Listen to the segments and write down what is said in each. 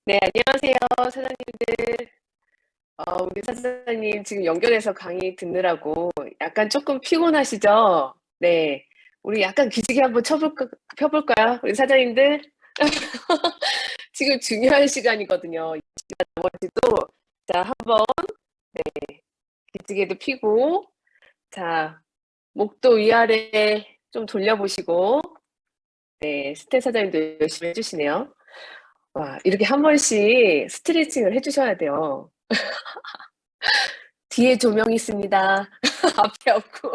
네, 안녕하세요, 사장님들. 우리 사장님 지금 연결해서 강의 듣느라고 약간 조금 피곤하시죠? 네, 우리 약간 기지개 한번 펴볼까요? 우리 사장님들? 지금 중요한 시간이거든요. 이 시간 나머지도 자, 한번 기지개도 피고, 자, 목도 위아래 좀 돌려보시고, 네, 스테 사장님도 열심히 해주시네요. 와, 이렇게 한 번씩 스트레칭을 해주셔야 돼요. 뒤에 조명 있습니다. 앞에 없고.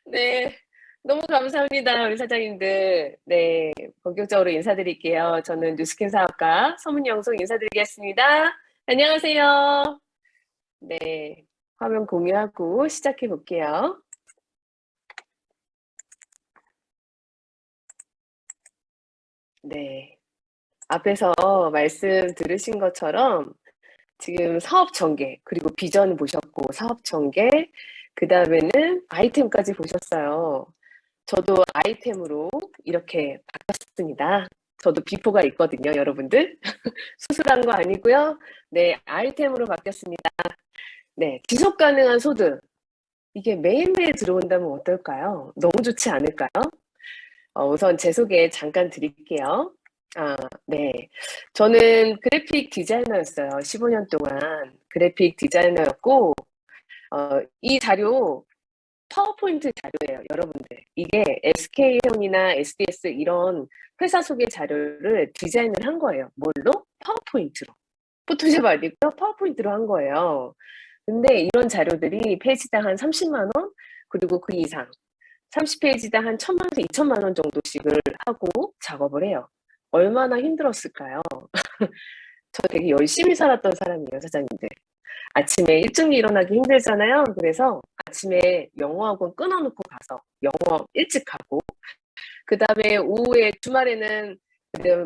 네. 너무 감사합니다, 우리 사장님들. 네. 본격적으로 인사드릴게요. 저는 뉴스킨 사업가 서문영송 인사드리겠습니다. 안녕하세요. 네. 화면 공유하고 시작해 볼게요. 네. 앞에서 말씀 들으신 것처럼 지금 사업 전개, 그리고 비전 보셨고 사업 전개, 그다음에는 아이템까지 보셨어요. 저도 아이템으로 이렇게 바꿨습니다. 저도 비포가 있거든요, 여러분들. 수술한 거 아니고요. 네, 아이템으로 바뀌었습니다. 네, 지속 가능한 소득. 이게 매일매일 들어온다면 어떨까요? 너무 좋지 않을까요? 우선 제 소개 잠깐 드릴게요. 아, 네. 저는 그래픽 디자이너였어요. 15년 동안 그래픽 디자이너였고, 이 자료 파워포인트 자료예요, 여러분들. 이게 SK해운이나 SDS 이런 회사 소개 자료를 디자인을 한 거예요. 뭘로? 파워포인트로. 포토샵 아니고요, 파워포인트로 한 거예요. 근데 이런 자료들이 페이지당 한 30만 원, 그리고 그 이상 30페이지당 한 1,000만 원에서 2천만 원 정도씩을 하고 작업을 해요. 얼마나 힘들었을까요? 저 되게 열심히 살았던 사람이에요, 사장님들. 아침에 일찍 일어나기 힘들잖아요. 그래서 아침에 영어 학원 끊어놓고 가서 영어 일찍 가고, 그 다음에 오후에 주말에는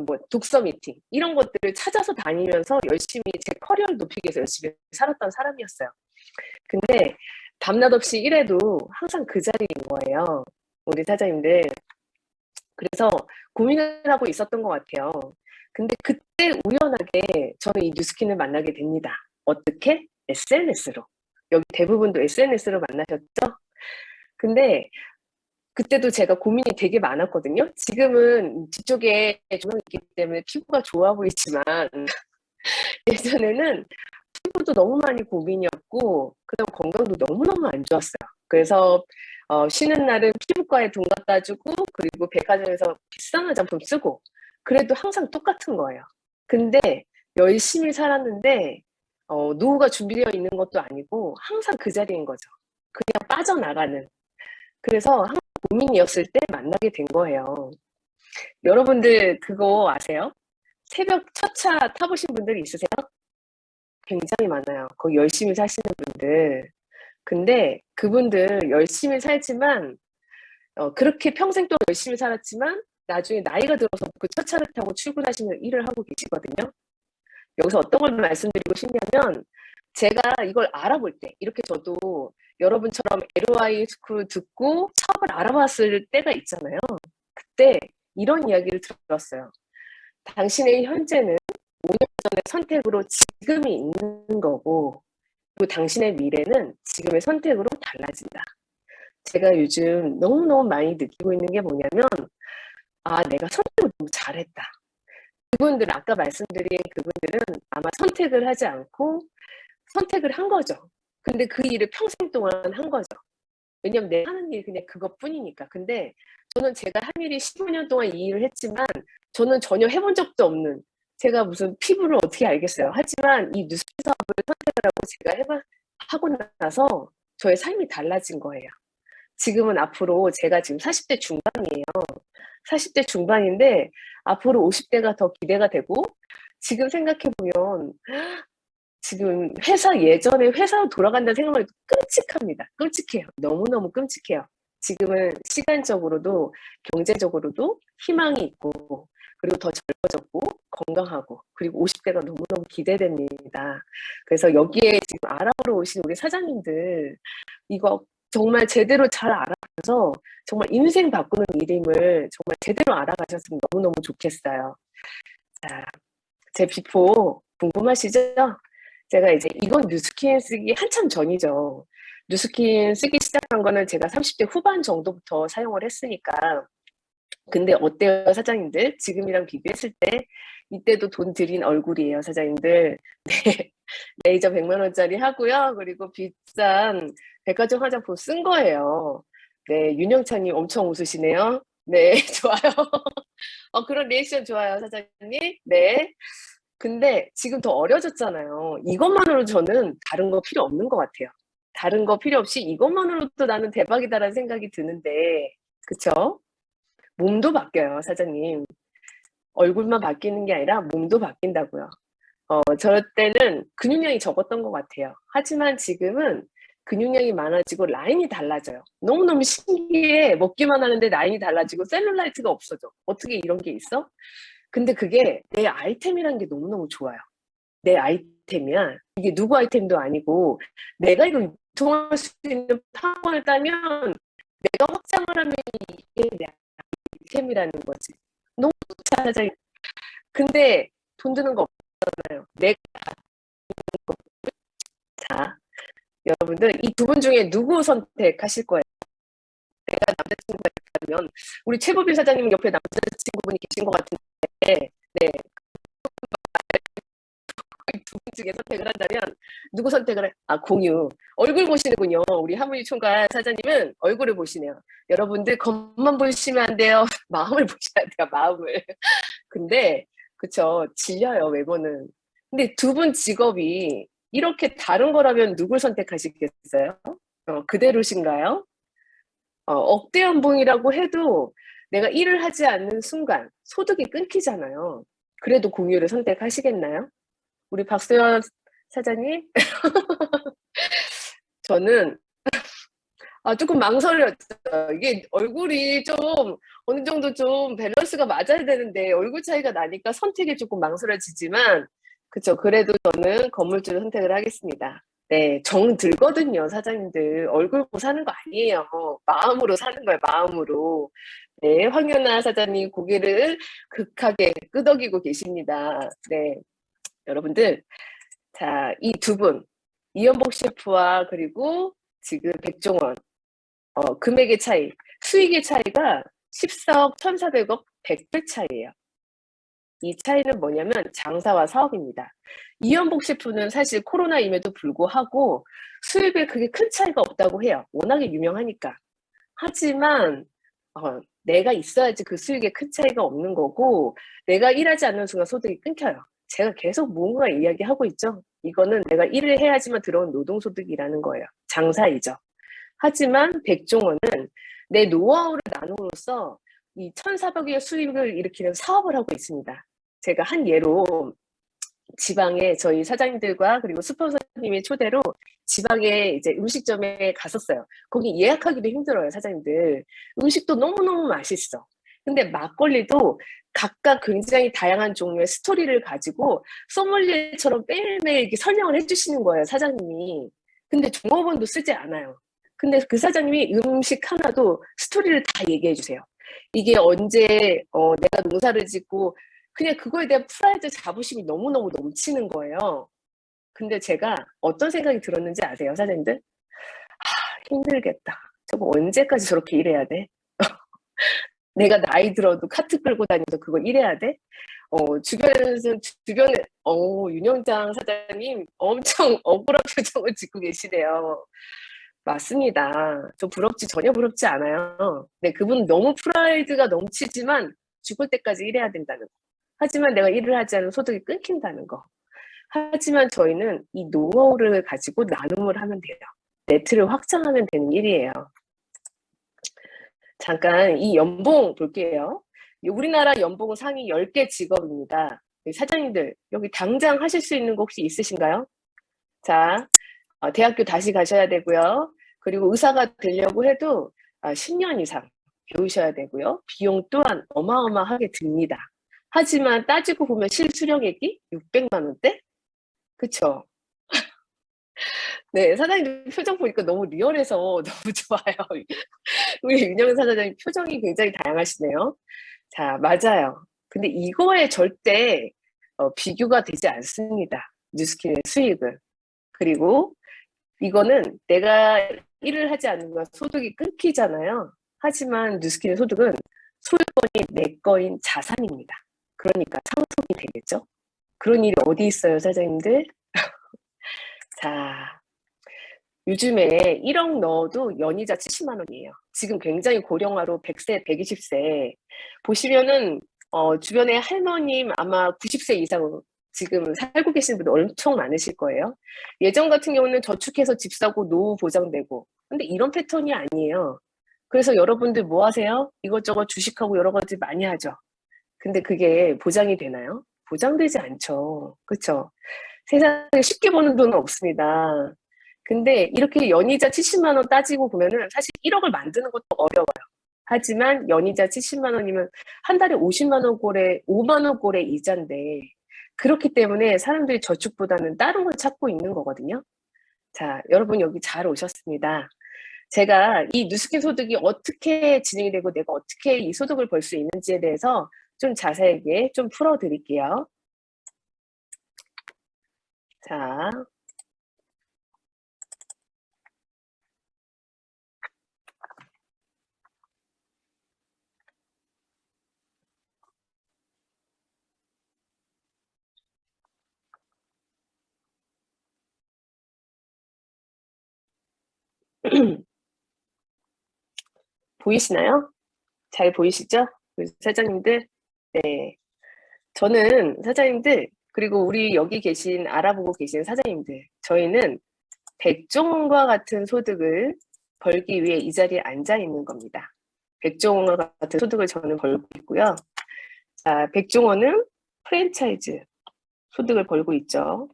뭐 독서 미팅 이런 것들을 찾아서 다니면서 열심히 제 커리어를 높이기 위해서 열심히 살았던 사람이었어요. 근데 밤낮 없이 일해도 항상 그 자리인 거예요, 우리 사장님들. 그래서 고민을 하고 있었던 것 같아요. 근데 그때 우연하게 저는 이 뉴스킨을 만나게 됩니다. 어떻게? SNS로. 여기 대부분도 SNS로 만나셨죠? 근데 그때도 제가 고민이 되게 많았거든요. 지금은 뒤쪽에 조명이 있기 때문에 피부가 좋아 보이지만 예전에는 피부도 너무 많이 고민이었고, 그다음 건강도 너무너무 안 좋았어요. 그래서 쉬는 날은 피부과에 돈 갖다 주고, 그리고 백화점에서 비싼 화장품 쓰고, 그래도 항상 똑같은 거예요. 근데 열심히 살았는데 노후가 준비되어 있는 것도 아니고 항상 그 자리인 거죠. 그냥 빠져나가는. 그래서 항상 고민이었을 때 만나게 된 거예요. 여러분들 그거 아세요? 새벽 첫차 타보신 분들이 있으세요? 굉장히 많아요. 거기 열심히 사시는 분들. 근데 그분들 열심히 살지만 그렇게 평생 동안 열심히 살았지만 나중에 나이가 들어서 그 첫 차를 타고 출근하시는 일을 하고 계시거든요. 여기서 어떤 걸 말씀드리고 싶냐면, 제가 이걸 알아볼 때 이렇게 저도 여러분처럼 LOI 스쿨 듣고 사업을 알아봤을 때가 있잖아요. 그때 이런 이야기를 들었어요. 당신의 현재는 5년 전의 선택으로 지금이 있는 거고, 그리고 당신의 미래는 지금의 선택으로 달라진다. 제가 요즘 너무너무 많이 느끼고 있는 게 뭐냐면, 아, 내가 선택을 너무 잘했다. 그분들, 아까 말씀드린 그분들은 아마 선택을 하지 않고 선택을 한 거죠. 근데 그 일을 평생 동안 한 거죠. 왜냐면 내가 하는 일이 그냥 그것뿐이니까. 근데 저는 제가 한 일이 15년 동안 이 일을 했지만 저는 전혀 해본 적도 없는, 제가 무슨 피부를 어떻게 알겠어요. 하지만 이 뉴스 사업을 선택을 하고 제가 하고 나서 저의 삶이 달라진 거예요. 지금은 앞으로 제가 지금 40대 중반이에요. 40대 중반인데 앞으로 50대가 더 기대가 되고, 지금 생각해보면 지금 예전에 회사로 돌아간다는 생각만 해도 끔찍합니다. 끔찍해요. 너무너무 끔찍해요. 지금은 시간적으로도 경제적으로도 희망이 있고, 그리고 더 젊어졌고 건강하고, 그리고 50대가 너무너무 기대됩니다. 그래서 여기에 지금 알아보러 오신 우리 사장님들, 이거 정말 제대로 잘 알아가서 정말 인생 바꾸는 일임을 정말 제대로 알아가셨으면 너무너무 좋겠어요. 자, 제 비포 궁금하시죠? 제가 이제 이건 뉴스킨 쓰기 한참 전이죠. 뉴스킨 쓰기 시작한 거는 제가 30대 후반 정도부터 사용을 했으니까. 근데 어때요, 사장님들? 지금이랑 비교했을 때 이때도 돈 들인 얼굴이에요, 사장님들. 네. 레이저 100만 원짜리 하고요. 그리고 비싼 백화점 화장품 쓴 거예요. 네, 윤영찬님 엄청 웃으시네요. 네, 좋아요. 그런 리액션 좋아요, 사장님. 네. 근데 지금 더 어려졌잖아요. 이것만으로 저는 다른 거 필요 없는 것 같아요. 다른 거 필요 없이 이것만으로도 나는 대박이다라는 생각이 드는데, 그쵸? 몸도 바뀌어요, 사장님. 얼굴만 바뀌는 게 아니라 몸도 바뀐다고요. 저 때는 근육량이 적었던 것 같아요. 하지만 지금은 근육량이 많아지고 라인이 달라져요. 너무너무 신기해. 먹기만 하는데 라인이 달라지고 셀룰라이트가 없어져. 어떻게 이런 게 있어? 근데 그게 내 아이템이라는 게 너무너무 좋아요. 내 아이템이야. 이게 누구 아이템도 아니고 내가 이걸 유통할 수 있는 파워를 따면 내가 확장을 하면 이게 내 아이템이라는 거지. 너무 좋잖아요. 근데 돈 드는 거 없잖아요. 내가 자, 여러분들 이 두 분 중에 누구 선택하실 거예요? 내가 남자친구가 있다면 우리 최보빈 사장님 옆에 남자친구분이 계신 것 같은데 네, 두 분 중에 선택을 한다면 누구 선택을 해? 공유. 얼굴 보시는군요. 우리 하무이 총괄 사장님은 얼굴을 보시네요. 여러분들 겉만 보시면 안 돼요. 마음을 보셔야 돼요. 마음을. 근데 그쵸. 질려요. 외모는. 근데 두 분 직업이 이렇게 다른 거라면 누굴 선택하시겠어요? 그대로신가요? 억대 연봉이라고 해도 내가 일을 하지 않는 순간 소득이 끊기잖아요. 그래도 공유를 선택하시겠나요? 우리 박소연 사장님? 저는 조금 망설였죠. 이게 얼굴이 좀 어느 정도 좀 밸런스가 맞아야 되는데 얼굴 차이가 나니까 선택이 조금 망설여지지만 그쵸. 그래도 저는 건물주를 선택을 하겠습니다. 네, 정 들거든요, 사장님들. 얼굴 보고 사는 거 아니에요. 마음으로 사는 거예요, 마음으로. 네, 황윤아 사장님 고개를 극하게 끄덕이고 계십니다. 네, 여러분들. 자, 이 두 분, 이연복 셰프와 그리고 지금 백종원, 금액의 차이, 수익의 차이가 14억, 1,400억, 100배 차이예요. 이 차이는 뭐냐면 장사와 사업입니다. 이연복 셰프는 사실 코로나임에도 불구하고 수입에 그게 큰 차이가 없다고 해요. 워낙에 유명하니까. 하지만 내가 있어야지 그 수익에 큰 차이가 없는 거고 내가 일하지 않는 순간 소득이 끊겨요. 제가 계속 뭔가 이야기하고 있죠. 이거는 내가 일을 해야지만 들어온 노동소득이라는 거예요. 장사이죠. 하지만 백종원은 내 노하우를 나눔으로써 이 1,400억의 수익을 일으키는 사업을 하고 있습니다. 제가 한 예로 지방에 저희 사장님들과 그리고 스폰서님의 초대로 지방에 이제 음식점에 갔었어요. 거기 예약하기도 힘들어요, 사장님들. 음식도 너무너무 맛있어. 근데 막걸리도 각각 굉장히 다양한 종류의 스토리를 가지고 소믈리에처럼 매일매일 이렇게 설명을 해주시는 거예요, 사장님이. 근데 종업원도 쓰지 않아요. 근데 그 사장님이 음식 하나도 스토리를 다 얘기해 주세요. 이게 언제 내가 농사를 짓고 그냥 그거에 대한 프라이드 자부심이 너무너무 넘치는 거예요. 근데 제가 어떤 생각이 들었는지 아세요, 사장님들? 힘들겠다. 저거 언제까지 저렇게 일해야 돼? 내가 나이 들어도 카트 끌고 다니면서 그걸 일해야 돼? 주변에, 윤영장 사장님 엄청 억울한 표정을 짓고 계시네요. 맞습니다. 저 전혀 부럽지 않아요. 네, 그분 너무 프라이드가 넘치지만 죽을 때까지 일해야 된다는 거. 하지만 내가 일을 하지 않으면 소득이 끊긴다는 거. 하지만 저희는 이 노하우를 가지고 나눔을 하면 돼요. 네트를 확장하면 되는 일이에요. 잠깐 이 연봉 볼게요. 우리나라 연봉은 상위 10개 직업입니다. 사장님들 여기 당장 하실 수 있는 거 혹시 있으신가요? 자, 대학교 다시 가셔야 되고요. 그리고 의사가 되려고 해도 10년 이상 배우셔야 되고요. 비용 또한 어마어마하게 듭니다. 하지만 따지고 보면 실수령액이 600만 원대? 그쵸? 네, 사장님 표정 보니까 너무 리얼해서 너무 좋아요. 우리 윤영 사장님 표정이 굉장히 다양하시네요. 자, 맞아요. 근데 이거에 절대 비교가 되지 않습니다. 뉴스킨의 수익은. 그리고 이거는 내가 일을 하지 않으면 소득이 끊기잖아요. 하지만 뉴스킨의 소득은 소유권이 내 거인 자산입니다. 그러니까 상속이 되겠죠. 그런 일이 어디 있어요, 사장님들? 자, 요즘에 1억 넣어도 연이자 70만 원이에요. 지금 굉장히 고령화로 100세, 120세. 보시면은, 주변에 할머님 아마 90세 이상 지금 살고 계신 분들 엄청 많으실 거예요. 예전 같은 경우는 저축해서 집 사고 노후 보장되고. 근데 이런 패턴이 아니에요. 그래서 여러분들 뭐 하세요? 이것저것 주식하고 여러 가지 많이 하죠. 근데 그게 보장이 되나요? 보장되지 않죠. 그쵸? 세상에 쉽게 버는 돈은 없습니다. 근데 이렇게 연이자 70만 원 따지고 보면은 사실 1억을 만드는 것도 어려워요. 하지만 연이자 70만 원이면 한 달에 50만 원 꼴에 5만 원 꼴의 이자인데 그렇기 때문에 사람들이 저축보다는 다른 걸 찾고 있는 거거든요. 자, 여러분 여기 잘 오셨습니다. 제가 이 뉴스킨 소득이 어떻게 진행이 되고 내가 어떻게 이 소득을 벌 수 있는지에 대해서 좀 자세하게 좀 풀어드릴게요. 자, 보이시나요? 잘 보이시죠? 사장님들? 네. 저는 사장님들, 그리고 우리 여기 계신, 알아보고 계신 사장님들, 저희는 백종원과 같은 소득을 벌기 위해 이 자리에 앉아 있는 겁니다. 백종원과 같은 소득을 저는 벌고 있고요. 자, 백종원은 프랜차이즈 소득을 벌고 있죠.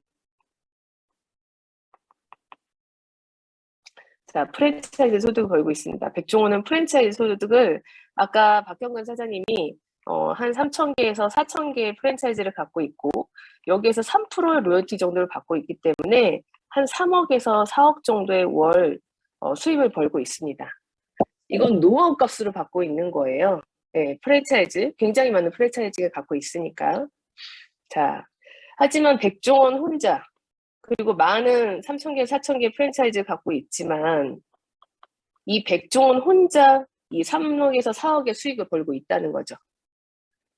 자, 프랜차이즈 소득을 벌고 있습니다. 백종원은 프랜차이즈 소득을 아까 박형근 사장님이 한 3,000개에서 4,000개의 프랜차이즈를 갖고 있고 여기에서 3%의 로열티 정도를 받고 있기 때문에 한 3억에서 4억 정도의 월 수입을 벌고 있습니다. 이건 노하우 값으로 받고 있는 거예요. 네, 프랜차이즈, 굉장히 많은 프랜차이즈가 갖고 있으니까. 자, 하지만 백종원 혼자 그리고 많은 3,000개, 4,000개 프랜차이즈를 갖고 있지만 이 백종원 혼자 이 3억에서 4억의 수익을 벌고 있다는 거죠.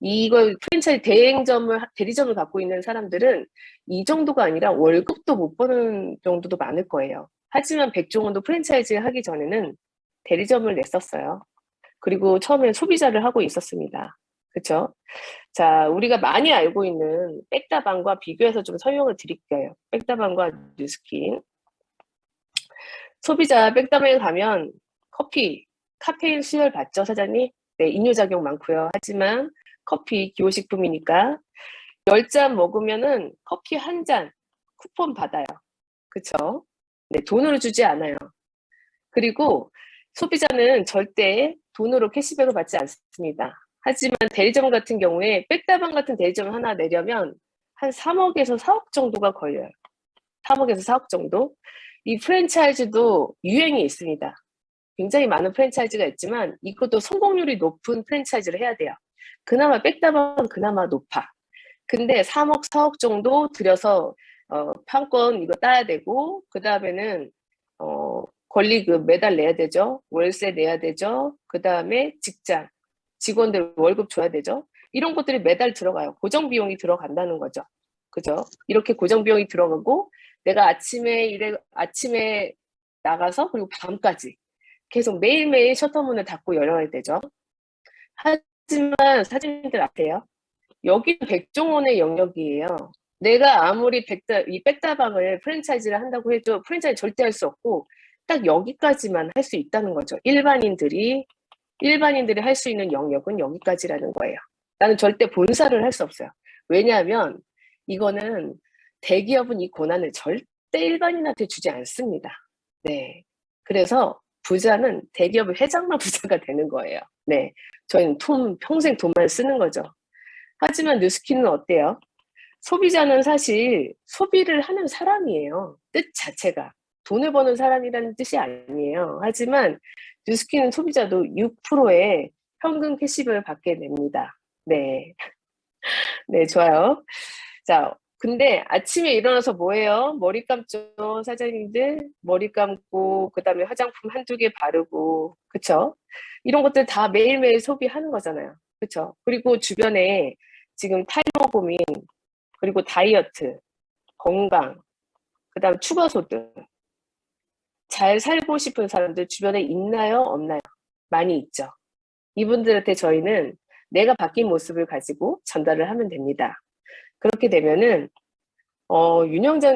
이걸 프랜차이즈 대리점을 갖고 있는 사람들은 이 정도가 아니라 월급도 못 버는 정도도 많을 거예요. 하지만 백종원도 프랜차이즈 하기 전에는 대리점을 냈었어요. 그리고 처음에 소비자를 하고 있었습니다. 그렇죠? 자, 우리가 많이 알고 있는 백다방과 비교해서 좀 설명을 드릴게요. 백다방과 뉴스킨. 소비자 백다방에 가면 커피, 카페인 수혈 받죠, 사장님? 네, 이뇨작용 많고요. 하지만 커피, 기호식품이니까 10잔 먹으면은 커피 한 잔 쿠폰 받아요. 그쵸? 네, 돈으로 주지 않아요. 그리고 소비자는 절대 돈으로 캐시백을 받지 않습니다. 하지만 대리점 같은 경우에 백다방 같은 대리점 하나 내려면 한 3억에서 4억 정도가 걸려요. 3억에서 4억 정도. 이 프랜차이즈도 유행이 있습니다. 굉장히 많은 프랜차이즈가 있지만 이것도 성공률이 높은 프랜차이즈를 해야 돼요. 그나마 백다방은 그나마 높아. 근데 3억, 4억 정도 들여서 판권 이거 따야 되고 그 다음에는 권리금 매달 내야 되죠. 월세 내야 되죠. 그 다음에 직장, 직원들 월급 줘야 되죠. 이런 것들이 매달 들어가요. 고정 비용이 들어간다는 거죠. 그죠? 이렇게 고정 비용이 들어가고 내가 아침에 나가서 그리고 밤까지 계속 매일매일 셔터문을 닫고 열어야 되죠. 하지만 사장님들 아세요? 여기는 백종원의 영역이에요. 내가 아무리 이 백다방을 프랜차이즈를 한다고 해도 프랜차이즈 절대 할 수 없고 딱 여기까지만 할 수 있다는 거죠. 일반인들이 할 수 있는 영역은 여기까지라는 거예요. 나는 절대 본사를 할 수 없어요. 왜냐하면 이거는 대기업은 이 권한을 절대 일반인한테 주지 않습니다. 네. 그래서 부자는 대기업의 회장만 부자가 되는 거예요. 네. 저희는 평생 돈만 쓰는 거죠. 하지만 뉴스킨은 어때요? 소비자는 사실 소비를 하는 사람이에요. 뜻 자체가. 돈을 버는 사람이라는 뜻이 아니에요. 하지만 뉴스킨은 소비자도 6%의 현금 캐시백을 받게 됩니다. 네. 네, 좋아요. 자, 근데 아침에 일어나서 뭐 해요? 머리 감죠, 사장님들? 머리 감고, 그 다음에 화장품 한두 개 바르고, 그쵸? 이런 것들 다 매일매일 소비하는 거잖아요. 그쵸? 그리고 주변에 지금 탈모 고민, 그리고 다이어트, 건강, 그 다음 추가소득, 잘 살고 싶은 사람들 주변에 있나요? 없나요? 많이 있죠. 이분들한테 저희는 내가 바뀐 모습을 가지고 전달을 하면 됩니다. 그렇게 되면은 윤영장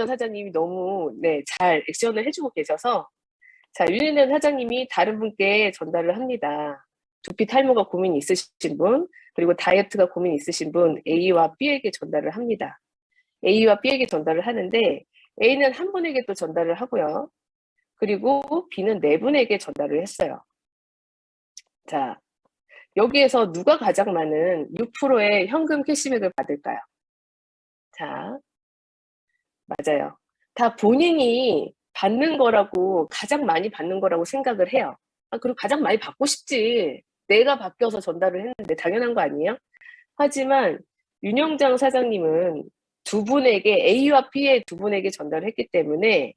사장님이 너무, 네, 잘 액션을 해주고 계셔서, 자, 윤영장 사장님이 다른 분께 전달을 합니다. 두피 탈모가 고민 있으신 분, 그리고 다이어트가 고민 있으신 분, A와 B에게 전달을 합니다. A와 B에게 전달을 하는데, A는 한 분에게 또 전달을 하고요. 그리고 B는 네 분에게 전달을 했어요. 자, 여기에서 누가 가장 많은 6%의 현금 캐시백을 받을까요? 자, 맞아요. 다 본인이 받는 거라고, 가장 많이 받는 거라고 생각을 해요. 아, 그리고 가장 많이 받고 싶지. 내가 바뀌어서 전달을 했는데 당연한 거 아니에요? 하지만 윤영장 사장님은 두 분에게, A와 B의 두 분에게 전달을 했기 때문에,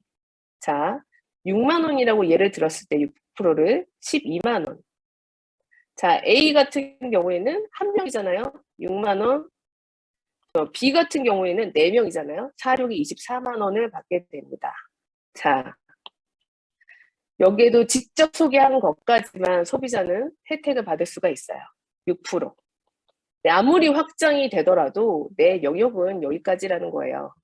자, 6만 원이라고 예를 들었을 때 6%를 12만 원. 자, A 같은 경우에는 한 명이잖아요. 6만 원. B 같은 경우에는 4명이잖아요. 사륙이 24만 원을 받게 됩니다. 자, 여기에도 직접 소개한 것까지만 소비자는 혜택을 받을 수가 있어요. 6%. 네, 아무리 확장이 되더라도 내 영역은 여기까지라는 거예요.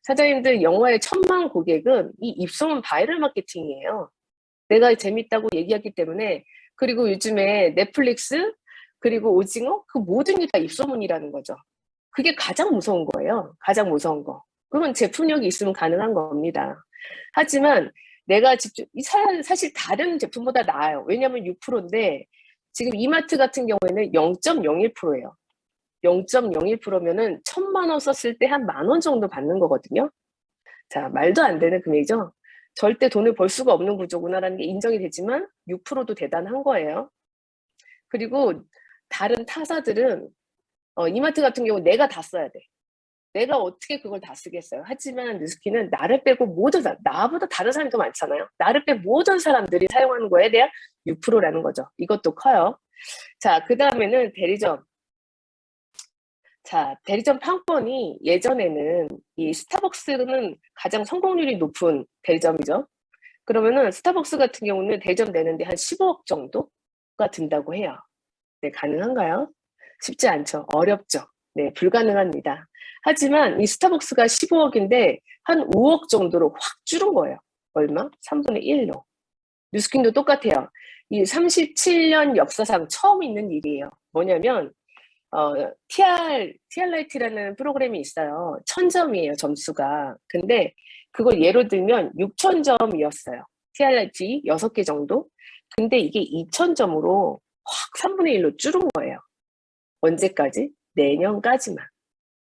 사장님들 영화의 1000만 고객은 이 입소문 바이럴 마케팅이에요. 내가 재밌다고 얘기하기 때문에. 그리고 요즘에 넷플릭스 그리고 오징어 그 모든 게 다 입소문이라는 거죠. 그게 가장 무서운 거예요. 가장 무서운 거. 그건 제품력이 있으면 가능한 겁니다. 하지만 내가 직접 사실 다른 제품보다 나아요. 왜냐하면 6%인데 지금 이마트 같은 경우에는 0.01%예요. 0.01%면은 1000만 원 썼을 때 한 만 원 정도 받는 거거든요. 자, 말도 안 되는 금액이죠. 절대 돈을 벌 수가 없는 구조구나라는 게 인정이 되지만 6%도 대단한 거예요. 그리고 다른 타사들은 이마트 같은 경우 내가 다 써야 돼. 내가 어떻게 그걸 다 쓰겠어요. 하지만 뉴스키는 나를 빼고 모든 사람, 나보다 다른 사람이 더 많잖아요. 나를 빼고 모든 사람들이 사용하는 거에 대한 6%라는 거죠. 이것도 커요. 자, 그 다음에는 대리점. 자, 대리점 판권이 예전에는 이 스타벅스는 가장 성공률이 높은 대리점이죠. 그러면은 스타벅스 같은 경우는 대리점 내는데 한 15억 정도가 든다고 해요. 네, 가능한가요? 쉽지 않죠. 어렵죠. 네, 불가능합니다. 하지만 이 스타벅스가 15억인데 한 5억 정도로 확 줄은 거예요. 얼마? 3분의 1로. 뉴스킨도 똑같아요. 이 37년 역사상 처음 있는 일이에요. 뭐냐면 TR라이트라는 프로그램이 있어요. 1000점이에요, 점수가. 근데 그걸 예로 들면 6000점이었어요. TR라이트 6개 정도. 근데 이게 2000점으로 확 3분의 1로 줄은 거예요. 언제까지? 내년까지만.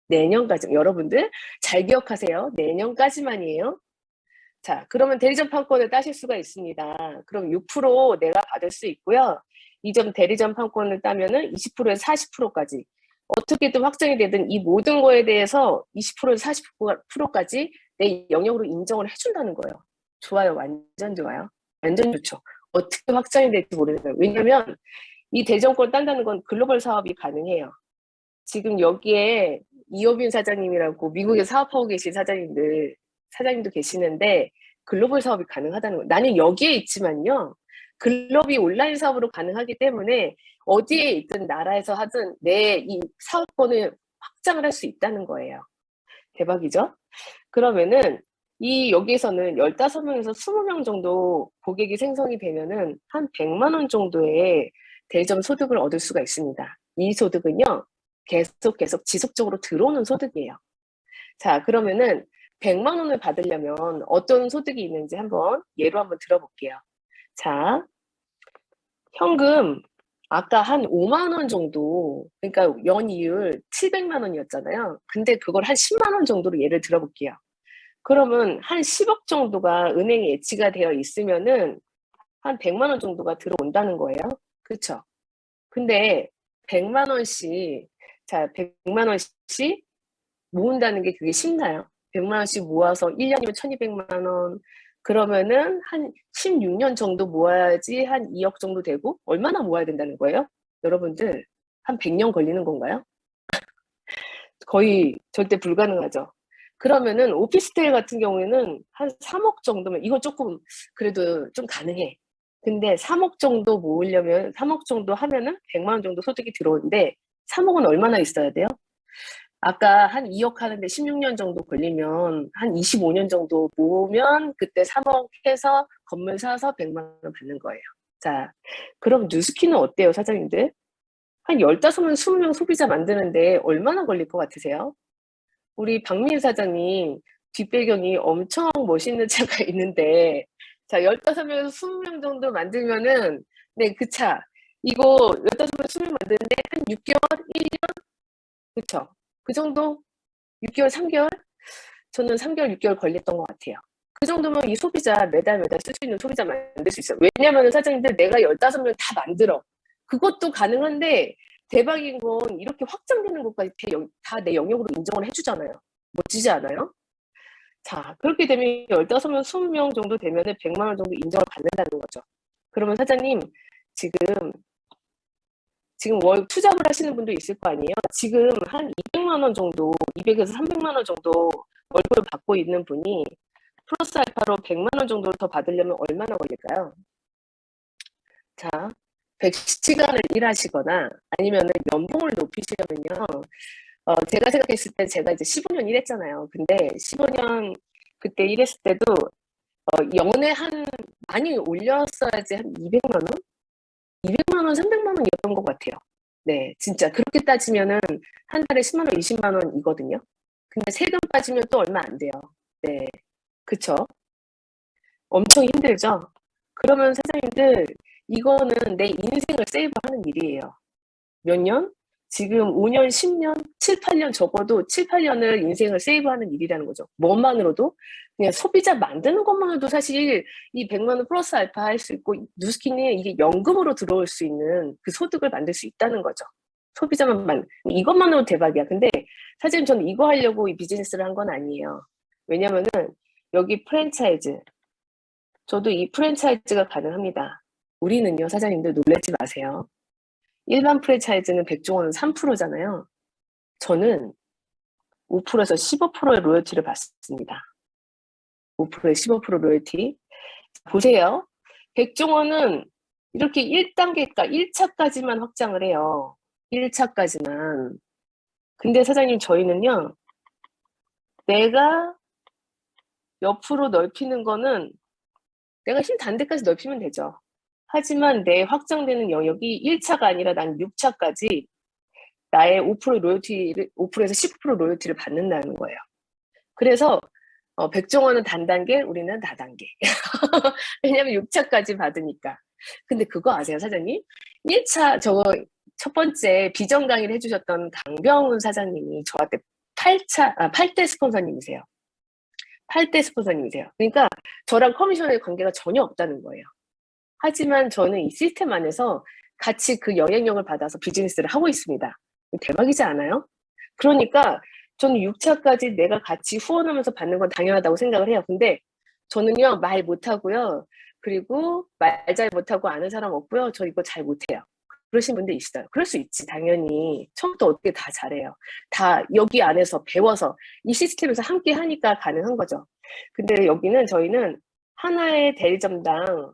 내년까지. 여러분들 잘 기억하세요. 내년까지만이에요. 자, 그러면 대리점 판권을 따실 수가 있습니다. 그럼 6% 내가 받을 수 있고요. 이 점 대리점 판권을 따면은 20%에서 40%까지. 어떻게든 확정이 되든 이 모든 거에 대해서 20%에서 40%까지 내 영역으로 인정을 해준다는 거예요. 좋아요. 완전 좋아요. 완전 좋죠. 어떻게 확정이 될지 모르겠어요. 왜냐면 이 대리점권을 딴다는 건 글로벌 사업이 가능해요. 지금 여기에 이호빈 사장님이라고 미국에 사업하고 계신 사장님도 계시는데 글로벌 사업이 가능하다는 거예요. 나는 여기에 있지만요. 글로벌이 온라인 사업으로 가능하기 때문에 어디에 있든 나라에서 하든 내 이 사업권을 확장을 할 수 있다는 거예요. 대박이죠? 그러면은 이 여기에서는 15명에서 20명 정도 고객이 생성이 되면은 한 100만 원 정도의 대리점 소득을 얻을 수가 있습니다. 이 소득은요. 계속 지속적으로 들어오는 소득이에요. 자, 그러면은 100만 원을 받으려면 어떤 소득이 있는지 예로 한번 들어볼게요. 자, 현금 아까 한 5만 원 정도, 그러니까 연이율 700만 원이었잖아요. 근데 그걸 한 10만 원 정도로 예를 들어볼게요. 그러면 한 10억 정도가 은행에 예치가 되어 있으면은 한 100만 원 정도가 들어온다는 거예요. 그렇죠? 근데 100만 원씩 자, 100만 원씩 모은다는 게 그게 쉽나요? 100만 원씩 모아서 1년이면 1200만 원. 그러면은 한 16년 정도 모아야지 한 2억 정도 되고, 얼마나 모아야 된다는 거예요? 여러분들, 한 100년 걸리는 건가요? 거의 절대 불가능하죠. 그러면은 오피스텔 같은 경우에는 한 3억 정도면, 이건 조금 그래도 좀 가능해. 근데 3억 정도 모으려면, 3억 정도 하면은 100만 원 정도 소득이 들어오는데, 3억은 얼마나 있어야 돼요? 아까 한 2억 하는데 16년 정도 걸리면 한 25년 정도 모으면 그때 3억 해서 건물 사서 100만 원 받는 거예요. 자, 그럼 뉴스키는 어때요, 사장님들? 한 15명, 20명 소비자 만드는데 얼마나 걸릴 것 같으세요? 우리 박민 사장님 뒷배경이 엄청 멋있는 차가 있는데, 자, 15명에서 20명 정도 만들면은, 네, 그 차. 이거 15명, 20명 만드는데 한 6개월, 1년? 그쵸? 그 정도? 6개월, 3개월? 저는 3개월, 6개월 걸렸던 것 같아요. 그 정도면 이 소비자 매달 쓸 수 있는 소비자 만들 수 있어요. 왜냐면 사장님들 내가 15명 다 만들어. 그것도 가능한데 대박인 건 이렇게 확장되는 것까지 다 내 영역으로 인정을 해주잖아요. 멋지지 않아요? 자, 그렇게 되면 15명, 20명 정도 되면 100만 원 정도 인정을 받는다는 거죠. 그러면 사장님, 지금 월 투잡을 하시는 분도 있을 거 아니에요? 지금 한 200만 원 정도, 200에서 300만 원 정도 월급을 받고 있는 분이 플러스 알파로 100만 원 정도를 더 받으려면 얼마나 걸릴까요? 자, 100시간을 일하시거나 아니면 연봉을 높이시려면요. 제가 생각했을 때 제가 이제 15년 일했잖아요. 근데 15년 그때 일했을 때도 연에 많이 올렸어야지 한 200만 원? 200만 원, 300만 원이었던 것 같아요. 네, 진짜 그렇게 따지면은 한 달에 10만 원, 20만 원이거든요. 근데 세금 빠지면 또 얼마 안 돼요. 네, 그쵸? 엄청 힘들죠? 그러면 사장님들, 이거는 내 인생을 세이브하는 일이에요. 몇 년? 지금 5년, 10년, 7, 8년 적어도 7, 8년을 인생을 세이브하는 일이라는 거죠. 뭐만으로도 그냥 소비자 만드는 것만으로도 사실 이 100만 원 플러스 알파 할 수 있고 뉴스킨에 이게 연금으로 들어올 수 있는 그 소득을 만들 수 있다는 거죠. 이것만으로도 대박이야. 근데 사실 저는 이거 하려고 이 비즈니스를 한 건 아니에요. 왜냐면은 여기 프랜차이즈, 저도 이 프랜차이즈가 가능합니다. 우리는요, 사장님들 놀라지 마세요. 일반 프랜차이즈는 백종원은 3%잖아요. 저는 5%에서 15%의 로열티를 받습니다. 5%에 15% 로열티. 보세요. 백종원은 이렇게 1단계가 1차까지만 확장을 해요. 1차까지만. 근데 사장님 저희는요. 내가 옆으로 넓히는 거는 내가 힘 단 데까지 넓히면 되죠. 하지만 내 확장되는 영역이 1차가 아니라 난 6차까지 나의 5% 로열티를, 5%에서 15% 로열티를 받는다는 거예요. 그래서 백종원은 단단계, 우리는 다단계. 왜냐면 6차까지 받으니까. 근데 그거 아세요, 사장님? 1차, 첫 번째 비전 강의를 해주셨던 강병훈 사장님이 저한테 8대 스폰서님이세요. 8대 스폰서님이세요. 그러니까 저랑 커미션의 관계가 전혀 없다는 거예요. 하지만 저는 이 시스템 안에서 같이 그 영향력을 받아서 비즈니스를 하고 있습니다. 대박이지 않아요? 그러니까 저는 6차까지 내가 같이 후원하면서 받는 건 당연하다고 생각을 해요. 근데 저는요, 말 못하고요. 그리고 말 잘 못하고 아는 사람 없고요. 저 이거 잘 못해요. 그러신 분들 있어요. 그럴 수 있지, 당연히. 처음부터 어떻게 다 잘해요. 다 여기 안에서 배워서 이 시스템에서 함께 하니까 가능한 거죠. 근데 여기는 저희는 하나의 대리점당,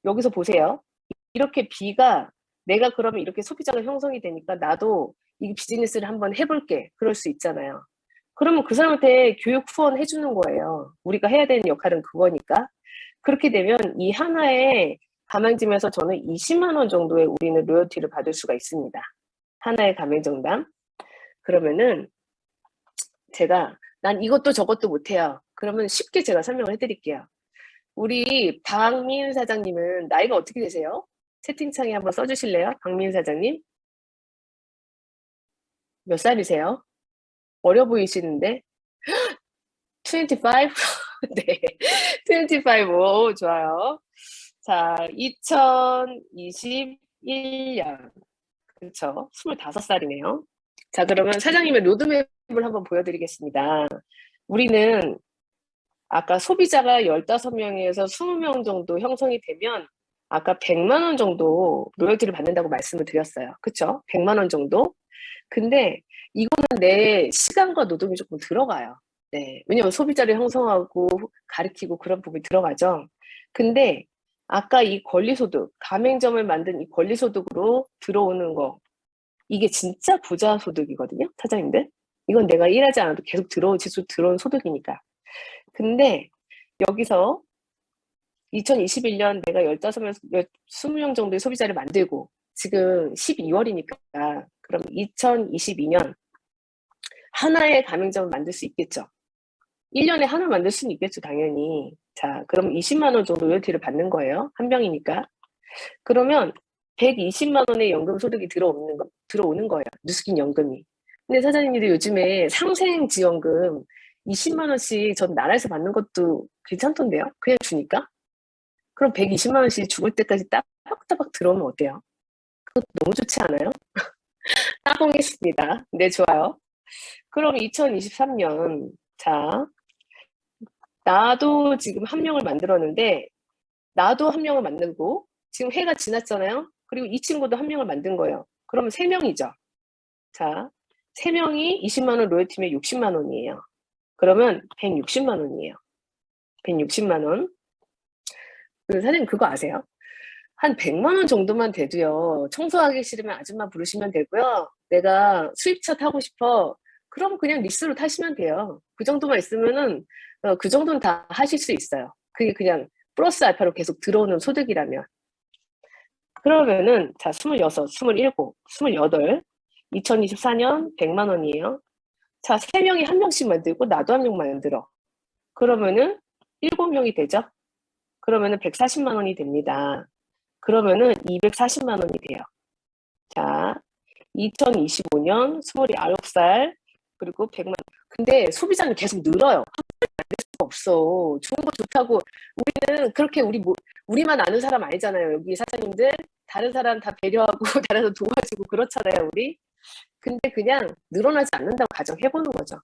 여기서 보세요. 이렇게 B가 내가 그러면 이렇게 소비자가 형성이 되니까 나도 이 비즈니스를 한번 해볼게. 그럴 수 있잖아요. 그러면 그 사람한테 교육 후원 해주는 거예요. 우리가 해야 되는 역할은 그거니까. 그렇게 되면 이 하나의 가맹점에서 저는 20만 원 정도의 우리는 로열티를 받을 수가 있습니다. 하나의 가맹점당. 그러면은 난 이것도 저것도 못해요. 그러면 쉽게 제가 설명을 해드릴게요. 우리 박민 사장님은 나이가 어떻게 되세요? 채팅창에 한번 써주실래요? 박민 사장님? 몇 살이세요? 어려 보이시는데? 25? 네. 25. 오, 좋아요. 자, 2021년. 그렇죠. 25살이네요. 자, 그러면 사장님의 로드맵을 한번 보여드리겠습니다. 우리는 아까 소비자가 15명에서 20명 정도 형성이 되면 아까 100만 원 정도 로열티를 받는다고 말씀을 드렸어요. 그쵸? 100만 원 정도? 근데 이거는 내 시간과 노동이 조금 들어가요. 네. 왜냐면 소비자를 형성하고 가르치고 그런 부분이 들어가죠. 근데 아까 이 권리소득, 가맹점을 만든 이 권리소득으로 들어오는 거, 이게 진짜 부자 소득이거든요, 사장님들. 이건 내가 일하지 않아도 계속 들어온 소득이니까. 근데 여기서 2021년 내가 15명, 20명 정도의 소비자를 만들고 지금 12월이니까 그럼 2022년 하나의 가맹점을 만들 수 있겠죠. 1년에 하나 만들 수는 있겠죠, 당연히. 자, 그럼 20만 원 정도 로열티를 받는 거예요. 한 명이니까. 그러면 120만 원의 연금 소득이 들어오는 거예요. 뉴스킨 연금이. 근데 사장님들이 요즘에 상생지원금 20만 원씩 전 나라에서 받는 것도 괜찮던데요? 그냥 주니까? 그럼 120만 원씩 죽을 때까지 따박따박 들어오면 어때요? 그거 너무 좋지 않아요? 따봉했습니다. 네, 좋아요. 그럼 2023년, 자, 나도 지금 한 명을 만들었는데, 나도 한 명을 만들고, 지금 해가 지났잖아요? 그리고 이 친구도 한 명을 만든 거예요. 그러면 3명이죠. 자, 3명이 20만 원 로열티면 60만 원이에요. 그러면 160만 원이에요. 160만 원. 사장님 그거 아세요? 한 100만 원 정도만 돼도요. 청소하기 싫으면 아줌마 부르시면 되고요. 내가 수입차 타고 싶어. 그럼 그냥 리스로 타시면 돼요. 그 정도만 있으면은 그 정도는 다 하실 수 있어요. 그게 그냥 플러스 알파로 계속 들어오는 소득이라면. 그러면은 자, 26, 27, 28, 2024년 100만 원이에요. 자, 3명이 한 명씩 만들고 나도 한 명 만들어. 그러면은 7명이 되죠? 그러면은 140만 원이 됩니다. 그러면은 240만 원이 돼요. 자, 2025년 29살 그리고 100만. 근데 소비자는 계속 늘어요. 수가 없어. 좋은 거 좋다고 우리는 그렇게 우리만 아는 사람 아니잖아요. 여기 사장님들 다른 사람 다 배려하고 다른 사람 도와주고 그렇잖아요, 우리. 근데 그냥 늘어나지 않는다고 가정해보는 거죠.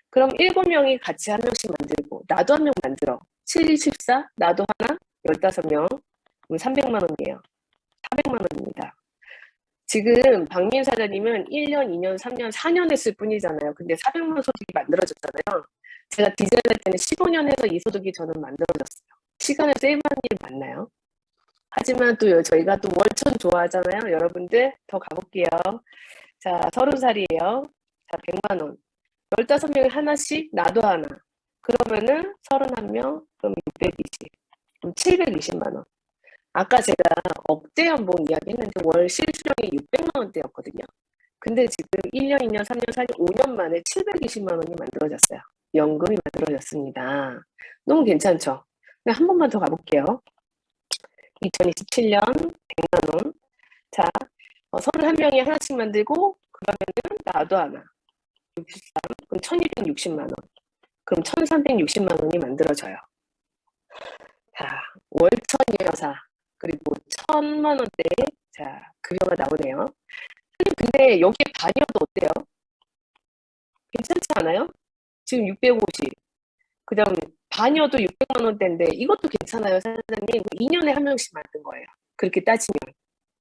그럼 7명이 같이 한 명씩 만들고 나도 한 명 만들어. 7, 14 나도 하나 15명 그럼 300만 원이에요. 400만 원입니다. 지금 박민 사장님은 1년, 2년, 3년, 4년 했을 뿐이잖아요. 근데 400만 소득이 만들어졌잖아요. 제가 디자인할 때는 15년 해서 이 소득이 저는 만들어졌어요. 시간을 세이브하는 일 맞나요? 하지만 또 저희가 또 월천 좋아하잖아요. 여러분들 더 가볼게요. 자, 30살이에요. 자, 100만 원. 15명이 하나씩 나도 하나. 그러면은 31명, 그럼 620. 그럼 720만 원. 아까 제가 억대 연봉 이야기했는데 월 실수령이 600만 원대였거든요. 근데 지금 1년, 2년, 3년, 4년, 5년 만에 720만 원이 만들어졌어요. 연금이 만들어졌습니다. 너무 괜찮죠? 근데 한 번만 더 가볼게요. 2027년 100만 원. 자, 31명이 하나씩 만들고 그러면은 나도 하나. 63, 그럼 1260만 원. 그럼 1360만 원이 만들어져요. 자, 월천 여사. 그리고 1000만 원대 자 급여가 나오네요. 근데 여기에 반이어도 어때요? 괜찮지 않아요? 지금 650. 그다음 반이어도 600만 원대인데 이것도 괜찮아요, 사장님. 2년에 한 명씩 만든 거예요. 그렇게 따지면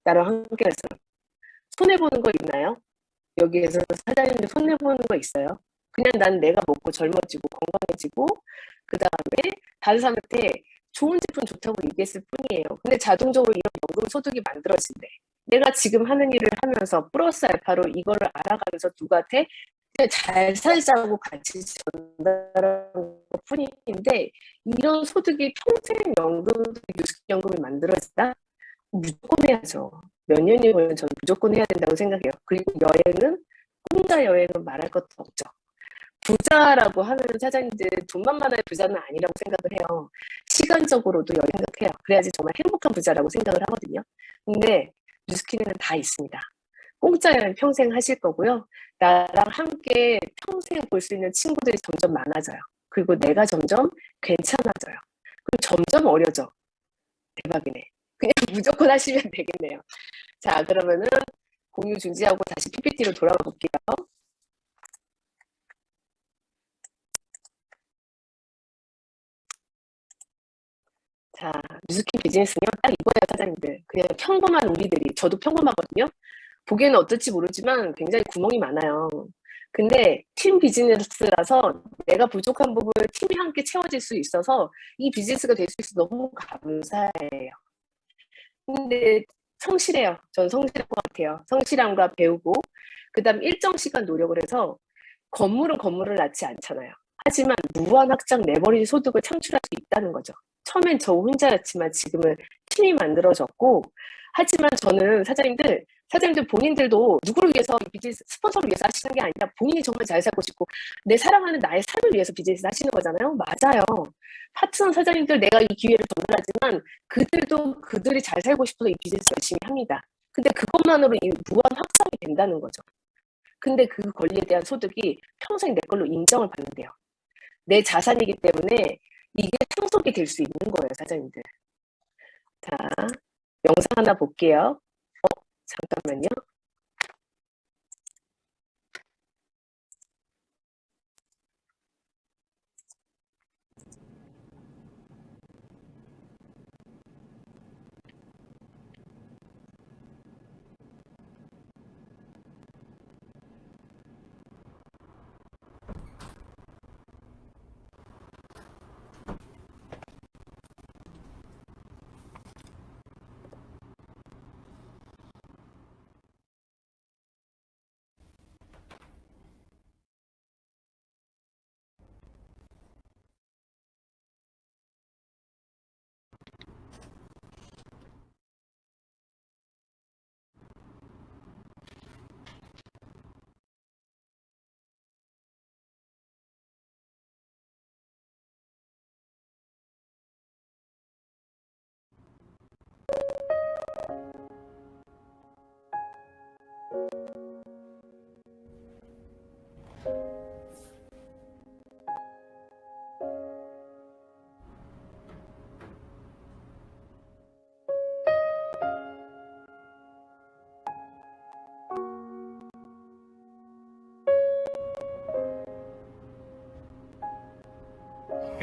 나랑 함께해서 손해 보는 거 있나요? 여기에서 사장님들 손해 보는 거 있어요? 그냥 난 내가 먹고 젊어지고 건강해지고 그 다음에 다른 사람한테 좋은 제품 좋다고 얘기했을 뿐이에요. 근데 자동적으로 이런 연금 소득이 만들어진대. 내가 지금 하는 일을 하면서 플러스 알파로 이거를 알아가면서 누구한테 그냥 잘 살자고 같이 전달하는 것 뿐인데 이런 소득이 평생 유식연금이 만들어진다? 무조건 해야죠. 몇 년이 걸리면 저는 무조건 해야 된다고 생각해요. 그리고 여행은 혼자 여행은 말할 것도 없죠. 부자라고 하는 사장님들 돈만 많아야 부자는 아니라고 생각을 해요. 시간적으로도 여유 생각해요. 그래야지 정말 행복한 부자라고 생각을 하거든요. 근데 뉴스키는 다 있습니다. 공짜 여행 평생 하실 거고요. 나랑 함께 평생 볼 수 있는 친구들이 점점 많아져요. 그리고 내가 점점 괜찮아져요. 그리고 점점 어려져. 대박이네. 그냥 무조건 하시면 되겠네요. 자, 그러면은 공유 중지하고 다시 PPT로 돌아가 볼게요. 자, 뉴스킨 비즈니스는요, 딱 이거예요, 사장님들. 그냥 평범한 우리들이, 저도 평범하거든요. 보기에는 어떨지 모르지만 굉장히 구멍이 많아요. 근데 팀 비즈니스라서 내가 부족한 부분을 팀이 함께 채워질 수 있어서 이 비즈니스가 될 수 있어서 너무 감사해요. 근데 성실해요. 저는 성실할 것 같아요. 성실함과 배우고, 그 다음 일정 시간 노력을 해서 건물은 건물을 낳지 않잖아요. 하지만 무한 확장 레버리지 소득을 창출할 수 있다는 거죠. 처음엔 저 혼자였지만 지금은 팀이 만들어졌고, 하지만 저는 사장님들 본인들도 누구를 위해서 비즈니스 스폰서를 위해서 하시는 게 아니라 본인이 정말 잘 살고 싶고 내 사랑하는 나의 삶을 위해서 비즈니스 하시는 거잖아요. 맞아요. 파트너 사장님들 내가 이 기회를 전달하지만 그들도 그들이 잘 살고 싶어서 이 비즈니스 열심히 합니다. 근데 그것만으로 이 무한 확장이 된다는 거죠. 근데 그 권리에 대한 소득이 평생 내 걸로 인정을 받는데요. 내 자산이기 때문에 이게 상속이 될 수 있는 거예요, 사장님들. 자, 영상 하나 볼게요. 잠깐만요.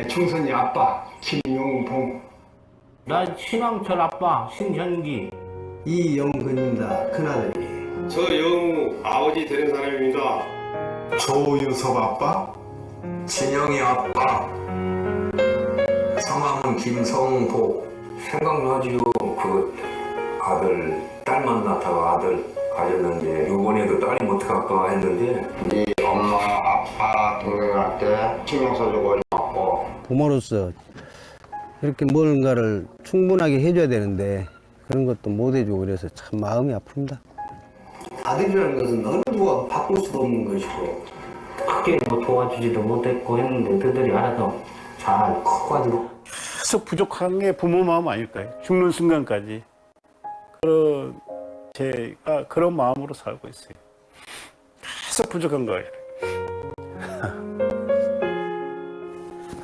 충선이 아빠 김용봉, 난 신왕철 아빠 신현기. 이영근입니다. 큰아들이. 저 영우 아버지 되는 사람입니다. 조유섭 아빠, 진영이 아빠. 성함은 김성보. 생각나지요. 그 아들 딸 만났다가 아들 가졌는데 이번에도 딸이 어떡할까 했는데 네 엄마 아빠 동생한테 신경 써주고 고맙고 부모로서 이렇게 뭔가를 충분하게 해줘야 되는데 그런 것도 못 해주고 그래서 참 마음이 아픕니다. 아들이라는 것은 어느 누가 바꿀 수도 없는 것이고 크게 뭐 도와주지도 못했고 했는데 그들이 알아서 잘 커가지고 계속 부족한 게 부모 마음 아닐까요? 죽는 순간까지 제가 그런 마음으로 살고 있어요. 계속 부족한 거예요.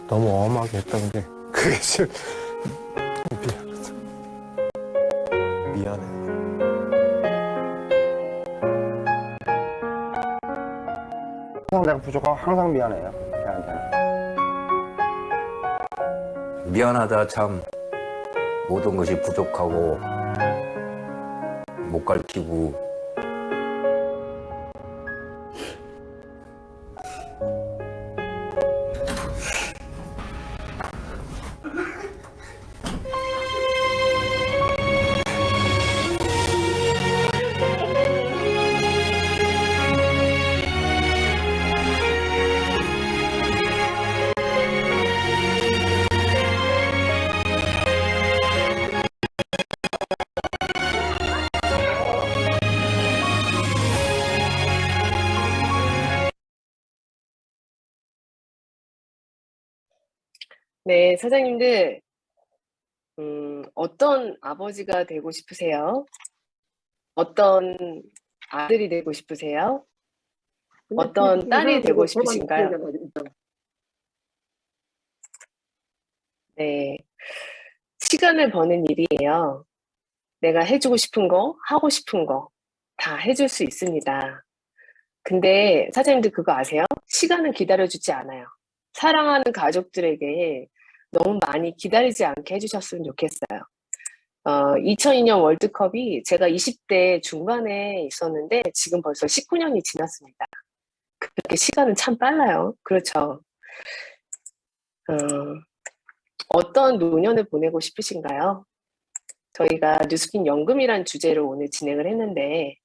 너무 엄하게 했던 게 그게 좀 미안해. 항상 내가 부족하고 항상 미안해요. 걔한테는. 미안하다 참. 모든 것이 부족하고 못 가르치고 네, 사장님들, 어떤 아버지가 되고 싶으세요? 어떤 아들이 되고 싶으세요? 어떤 딸이 되고 싶으신가요? 네, 시간을 버는 일이에요. 내가 해주고 싶은 거, 하고 싶은 거 다 해줄 수 있습니다. 근데 사장님들 그거 아세요? 시간은 기다려주지 않아요. 사랑하는 가족들에게 너무 많이 기다리지 않게 해주셨으면 좋겠어요. 2002년 월드컵이 제가 20대 중반에 있었는데 지금 벌써 19년이 지났습니다. 그렇게 시간은 참 빨라요. 그렇죠. 어떤 노년을 보내고 싶으신가요? 저희가 뉴스킨 연금이란 주제로 오늘 진행을 했는데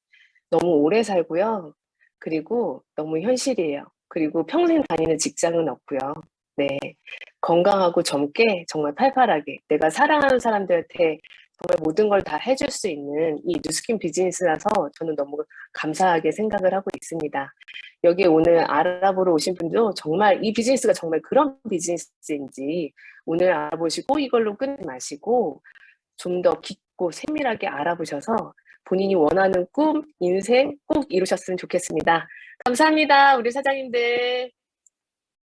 너무 오래 살고요. 그리고 너무 현실이에요. 그리고 평생 다니는 직장은 없고요. 네, 건강하고 젊게 정말 팔팔하게 내가 사랑하는 사람들한테 정말 모든 걸 다 해줄 수 있는 이 뉴스킨 비즈니스라서 저는 너무 감사하게 생각을 하고 있습니다. 여기 오늘 알아보러 오신 분도 정말 이 비즈니스가 정말 그런 비즈니스인지 오늘 알아보시고 이걸로 끊지 마시고 좀 더 깊고 세밀하게 알아보셔서 본인이 원하는 꿈, 인생 꼭 이루셨으면 좋겠습니다. 감사합니다, 우리 사장님들.